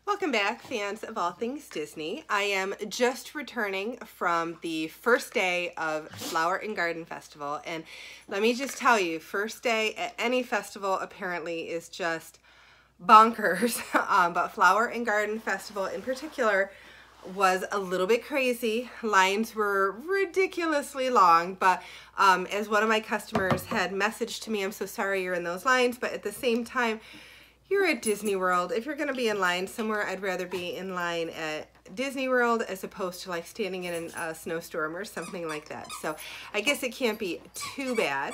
Welcome back, fans of all things Disney. I am just returning from the first day of Flower and Garden Festival, and let me just tell you, first day at any festival apparently is just bonkers, but Flower and Garden Festival in particular was a little bit crazy. Lines were ridiculously long, but as one of my customers had messaged to me, I'm so sorry you're in those lines, but at the same time, you're at Disney World. If you're going to be in line somewhere, I'd rather be in line at Disney World as opposed to like standing in a snowstorm or something like that. So I guess it can't be too bad.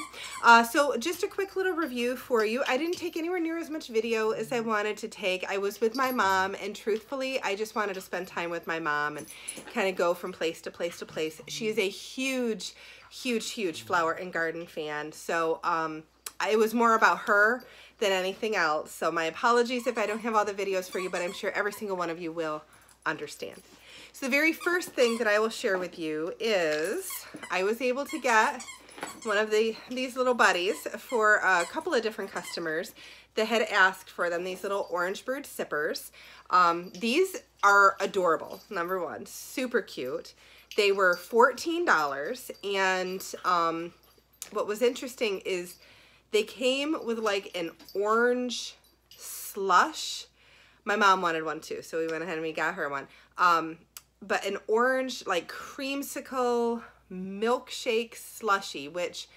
So just a quick little review for you. I didn't take anywhere near as much video as I wanted to take. I was with my mom, and truthfully, I just wanted to spend time with my mom and kind of go from place to place to place. She is a huge, huge, huge flower and garden fan. So it was more about her than anything else. So my apologies if I don't have all the videos for you, but I'm sure every single one of you will understand. So the very first thing that I will share with you is I was able to get one of these little buddies for a couple of different customers that had asked for them, these little orange bird sippers. These are adorable, number one, super cute. They were $14, and what was interesting is they came with like an orange slush. My mom wanted one too, so we went ahead and we got her one. But an orange like creamsicle milkshake slushy, which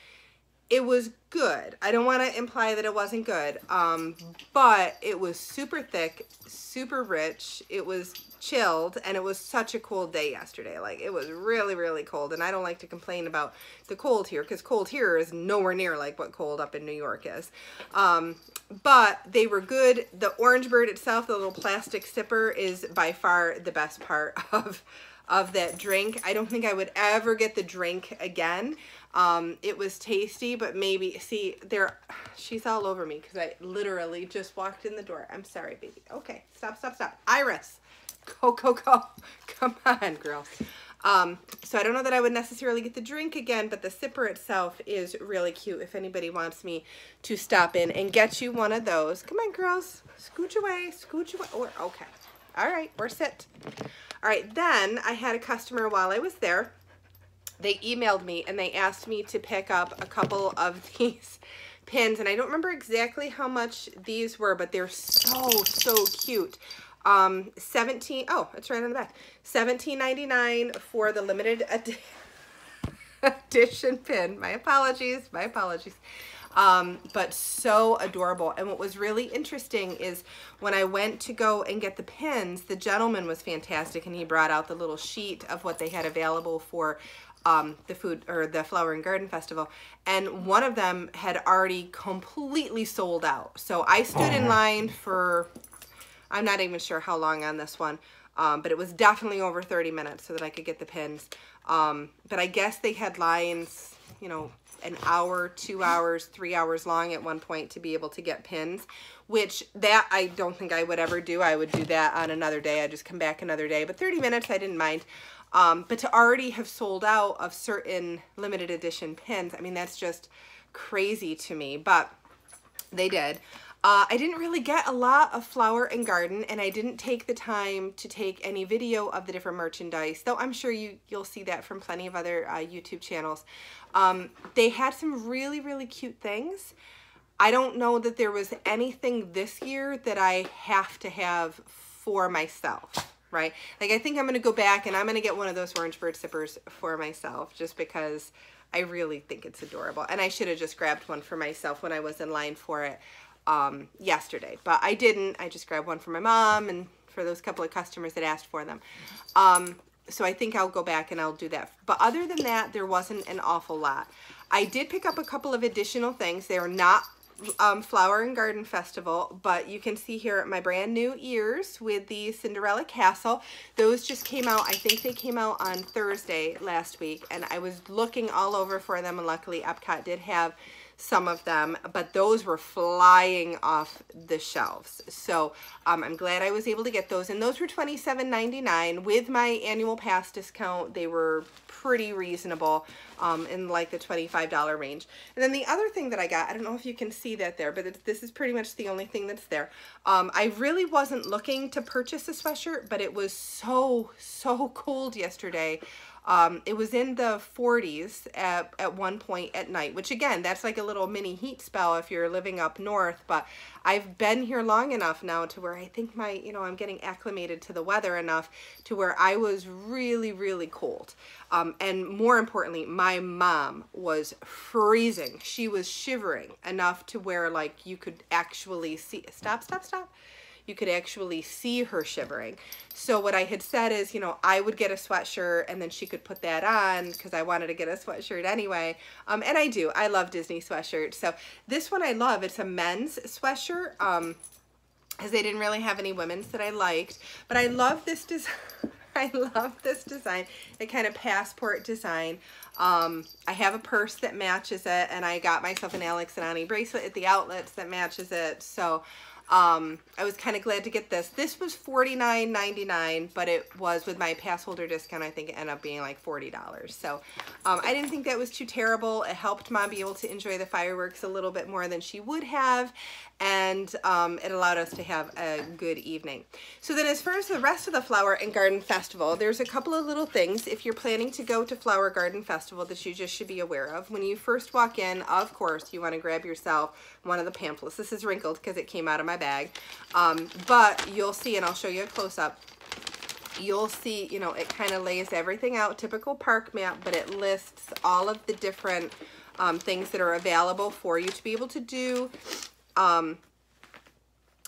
it was good. I don't want to imply that it wasn't good, but it was super thick, super rich. It was chilled, and it was such a cold day yesterday. Like, it was really, really cold, and I don't like to complain about the cold here, because cold here is nowhere near like what cold up in New York is. But they were good. The orange bird itself, the little plastic sipper, is by far the best part of that drink. I don't think I would ever get the drink again. It was tasty, but maybe, see, she's all over me because I literally just walked in the door. I'm sorry, baby. Okay, stop, stop, stop. Iris, go, go, go. Come on, girl. So I don't know that I would necessarily get the drink again, but the sipper itself is really cute. If anybody wants me to stop in and get you one of those. Come on, girls. Scooch away, scooch away. Okay. All right, we're sit. All right, then I had a customer while I was there. They emailed me and they asked me to pick up a couple of these pins, and I don't remember exactly how much these were, but they're so cute. Oh, it's right on the back. $17.99 for the limited edition pin. My apologies, my apologies. But so adorable. And what was really interesting is when I went to go and get the pins, the gentleman was fantastic, and he brought out the little sheet of what they had available for the food or the Flower and Garden Festival, and one of them had already completely sold out. So I stood in line for, I'm not even sure how long on this one, but it was definitely over 30 minutes so that I could get the pins. But I guess they had lines, you know, an hour, 2 hours, 3 hours long at one point to be able to get pins, which that I don't think I would ever do. I would do that on another day. I'd just come back another day, but 30 minutes I didn't mind. But to already have sold out of certain limited edition pins, I mean, that's just crazy to me, but they did. I didn't really get a lot of Flower and Garden, and I didn't take the time to take any video of the different merchandise, though I'm sure you'll see that from plenty of other YouTube channels. They had some really, really cute things. I don't know that there was anything this year that I have to have for myself. Right? Like, I think I'm going to go back and I'm going to get one of those orange bird sippers for myself just because I really think it's adorable. And I should have just grabbed one for myself when I was in line for it yesterday. But I didn't. I just grabbed one for my mom and for those couple of customers that asked for them. So I think I'll go back and I'll do that. But other than that, there wasn't an awful lot. I did pick up a couple of additional things. They are not Flower and Garden Festival, but you can see here my brand new ears with the Cinderella Castle. Those just came out. I think they came out on Thursday last week, and I was looking all over for them, and luckily Epcot did have some of them, but those were flying off the shelves. So I'm glad I was able to get those, and those were $27.99 with my annual pass discount. They were pretty reasonable, in like the $25 range. And then the other thing that I got, I don't know if you can see that there, but this is pretty much the only thing that's there. I really wasn't looking to purchase a sweatshirt, but it was so cold yesterday. It was in the 40s at one point at night, which again, that's like a little mini heat spell if you're living up north, but I've been here long enough now to where I think I'm getting acclimated to the weather enough to where I was really cold. And more importantly, my mom was freezing. She was shivering enough to where like you could actually see, stop. You could actually see her shivering. So what I had said is, I would get a sweatshirt and then she could put that on because I wanted to get a sweatshirt anyway. And I do. I love Disney sweatshirts. So this one I love. It's a men's sweatshirt because they didn't really have any women's that I liked. But I love this design. I love this design, the kind of passport design. I have a purse that matches it, and I got myself an Alex and Ani bracelet at the outlets that matches it. So I was kind of glad to get this. This was $49.99, but it was with my pass holder discount. I think it ended up being like $40. So I didn't think that was too terrible. It helped Mom be able to enjoy the fireworks a little bit more than she would have, and it allowed us to have a good evening. So then as far as the rest of the Flower and Garden Festival, there's a couple of little things if you're planning to go to Flower Garden Festival that you just should be aware of. When you first walk in, of course, you want to grab yourself one of the pamphlets. This is wrinkled because it came out of my bag, but you'll see, and I'll show you a close-up, you'll see, it kind of lays everything out, typical park map, but it lists all of the different things that are available for you to be able to do.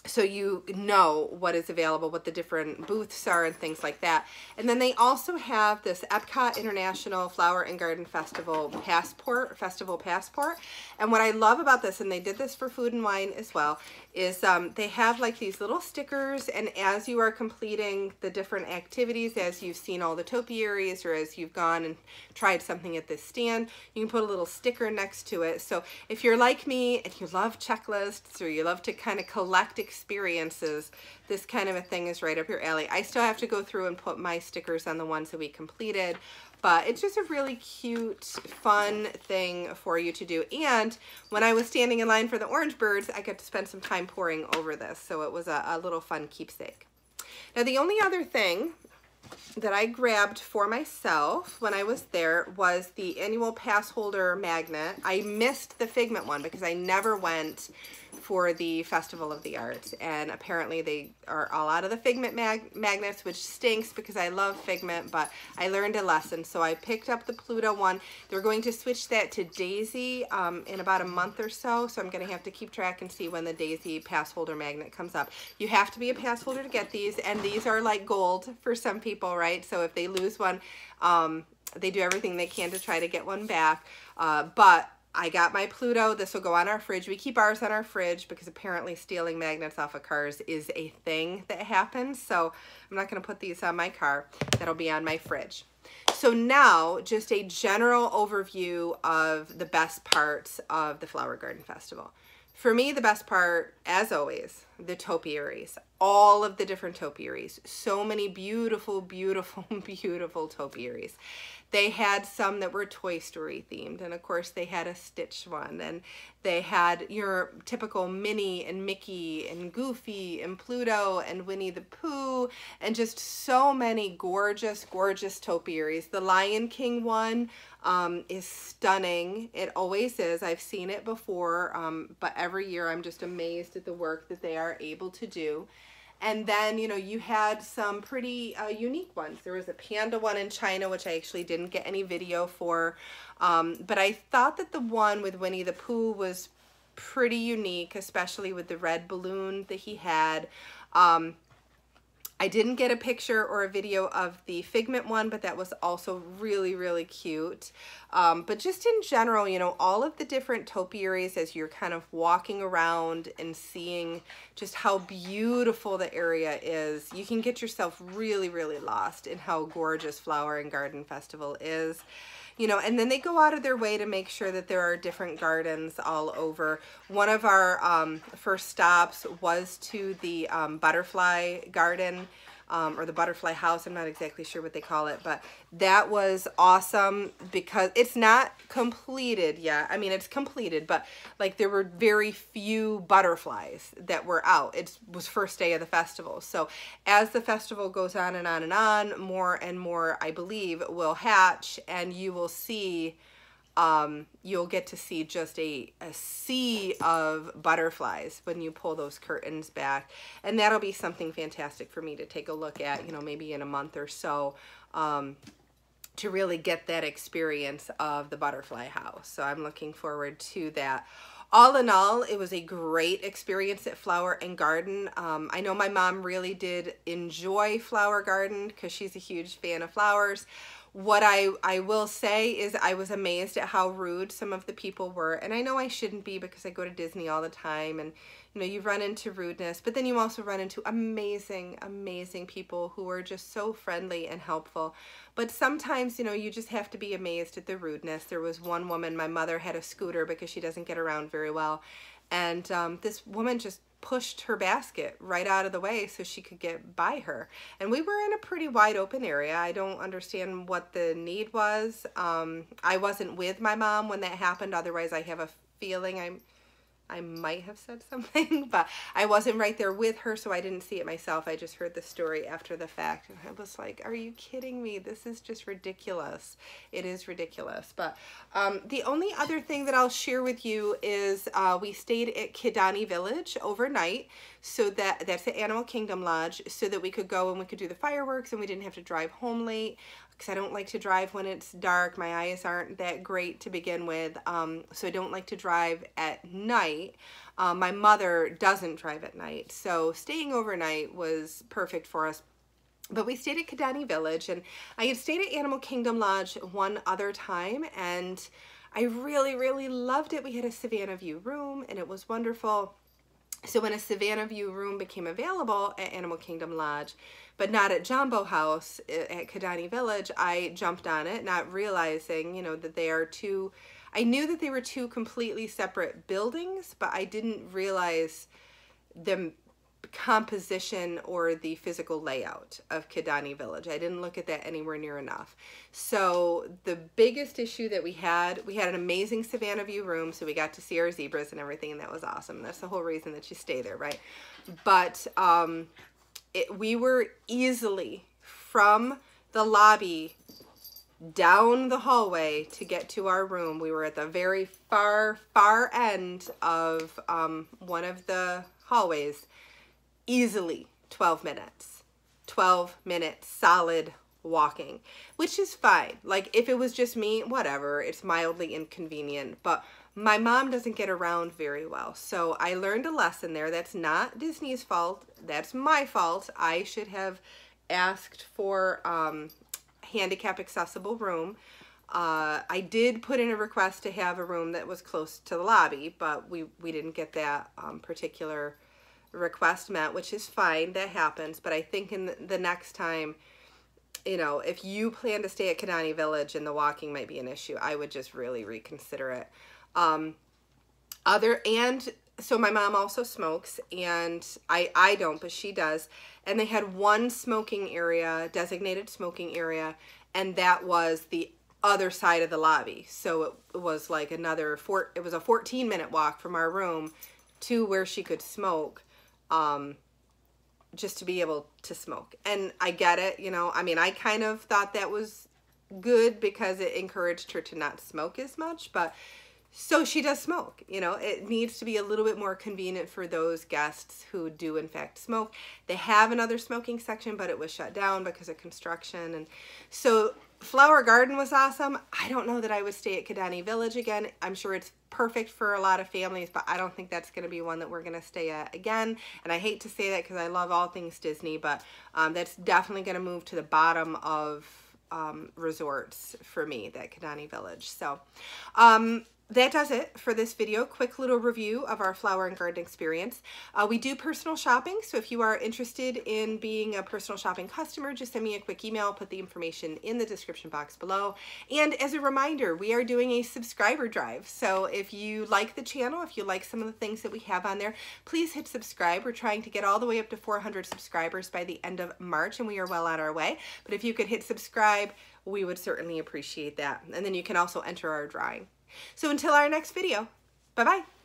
So you know what is available, what the different booths are and things like that. And then they also have this Epcot International Flower and Garden Festival passport. And what I love about this, and they did this for Food and Wine as well, is they have like these little stickers, and as you are completing the different activities, as you've seen all the topiaries or as you've gone and tried something at this stand, you can put a little sticker next to it. So if you're like me and you love checklists or you love to kind of collect experiences, this kind of a thing is right up your alley. I still have to go through and put my stickers on the ones that we completed, but it's just a really cute, fun thing for you to do. And when I was standing in line for the Orange Birds, I got to spend some time poring over this, so it was a little fun keepsake. Now, the only other thing that I grabbed for myself when I was there was the annual pass holder magnet. I missed the Figment one because I never went for the Festival of the Arts, and apparently they are all out of the Figment magnets, which stinks because I love Figment, but I learned a lesson, so I picked up the Pluto one. They're going to switch that to Daisy in about a month or so, so I'm going to have to keep track and see when the Daisy pass holder magnet comes up. You have to be a pass holder to get these, and these are like gold for some people, right? So if they lose one, they do everything they can to try to get one back, but I got my Pluto. This will go on our fridge. We keep ours on our fridge because apparently stealing magnets off of cars is a thing that happens. So I'm not going to put these on my car. That'll be on my fridge. So now, just a general overview of the best parts of the Flower Garden Festival. For me, the best part, as always, the topiaries. All of the different topiaries. So many beautiful, beautiful, beautiful topiaries. They had some that were Toy Story themed, and of course they had a Stitch one, and they had your typical Minnie and Mickey and Goofy and Pluto and Winnie the Pooh, and just so many gorgeous, gorgeous topiaries. The Lion King one is stunning. It always is. I've seen it before, but every year I'm just amazed at the work that they are able to do. And then, you had some pretty unique ones. There was a panda one in China, which I actually didn't get any video for. But I thought that the one with Winnie the Pooh was pretty unique, especially with the red balloon that he had. I didn't get a picture or a video of the Figment one, but that was also really, really cute. But just in general, all of the different topiaries as you're kind of walking around and seeing just how beautiful the area is, you can get yourself really, really lost in how gorgeous Flower and Garden Festival is. you know, and then they go out of their way to make sure that there are different gardens all over. One of our first stops was to the butterfly garden, or the butterfly house. I'm not exactly sure what they call it, but that was awesome because it's not completed yet. I mean, it's completed, but like there were very few butterflies that were out. It was first day of the festival. So as the festival goes on and on and on, more and more, I believe, will hatch, and you will see you'll get to see just a sea of butterflies when you pull those curtains back. And that'll be something fantastic for me to take a look at, you know, maybe in a month or so, to really get that experience of the butterfly house. So I'm looking forward to that. All in all, it was a great experience at Flower and Garden. I know my mom really did enjoy Flower Garden because she's a huge fan of flowers. What I will say is I was amazed at how rude some of the people were. And I know I shouldn't be because I go to Disney all the time, and you know, you run into rudeness, but then you also run into amazing, amazing people who are just so friendly and helpful. But sometimes, you know, you just have to be amazed at the rudeness. There was one woman, my mother had a scooter because she doesn't get around very well. And this woman just pushed her basket right out of the way so she could get by her. And we were in a pretty wide open area. I don't understand what the need was. I wasn't with my mom when that happened. Otherwise, I have a feeling I might have said something, but I wasn't right there with her, so I didn't see it myself. I just heard the story after the fact, and I was like, are you kidding me? This is just ridiculous. It is ridiculous. But the only other thing that I'll share with you is we stayed at Kidani Village overnight, so that's the Animal Kingdom Lodge, so that we could go and we could do the fireworks and we didn't have to drive home late, because I don't like to drive when it's dark. My eyes aren't that great to begin with, so I don't like to drive at night. My mother doesn't drive at night, so staying overnight was perfect for us. But we stayed at Kidani Village, and I had stayed at Animal Kingdom Lodge one other time, and I really, really loved it. We had a Savannah View room, and it was wonderful. So when a Savannah View room became available at Animal Kingdom Lodge, but not at Jambo House at Kidani Village, I jumped on it, not realizing, you know, that they are two, I knew that they were two completely separate buildings, but I didn't realize the composition or the physical layout of Kidani Village. I didn't look at that anywhere near enough. So the biggest issue that we had an amazing Savannah View room, so we got to see our zebras and everything, and that was awesome. That's the whole reason that you stay there, right? But we were easily from the lobby down the hallway to get to our room. We were at the very far end of one of the hallways. Easily 12 minutes. 12 minutes solid walking, which is fine. Like, if it was just me, whatever, it's mildly inconvenient, but my mom doesn't get around very well. So I learned a lesson there. That's not Disney's fault. That's my fault. I should have asked for handicap accessible room. I did put in a request to have a room that was close to the lobby, but we didn't get that particular request met, which is fine. That happens. But I think in the next time, you know, if you plan to stay at Kidani Village and the walking might be an issue, I would just really reconsider it. So my mom also smokes, and I don't, but she does. And they had one smoking area, designated smoking area, and that was the other side of the lobby. So it was like it was a 14-minute walk from our room to where she could smoke, just to be able to smoke. And I get it, you know, I mean, I kind of thought that was good because it encouraged her to not smoke as much, but so she does smoke, you know. It needs to be a little bit more convenient for those guests who do in fact smoke. They have another smoking section, but it was shut down because of construction. And so Flower Garden was awesome. I don't know that I would stay at Kidani Village again. I'm sure it's perfect for a lot of families, but I don't think that's going to be one that we're going to stay at again. And I hate to say that because I love all things Disney, but that's definitely going to move to the bottom of resorts for me, that Kidani Village. So that does it for this video. Quick little review of our flower and garden experience. We do personal shopping, so if you are interested in being a personal shopping customer, just send me a quick email. I'll put the information in the description box below. And as a reminder, we are doing a subscriber drive. So if you like the channel, if you like some of the things that we have on there, please hit subscribe. We're trying to get all the way up to 400 subscribers by the end of March, and we are well on our way. But if you could hit subscribe, we would certainly appreciate that. And then you can also enter our drawing. So until our next video, bye-bye.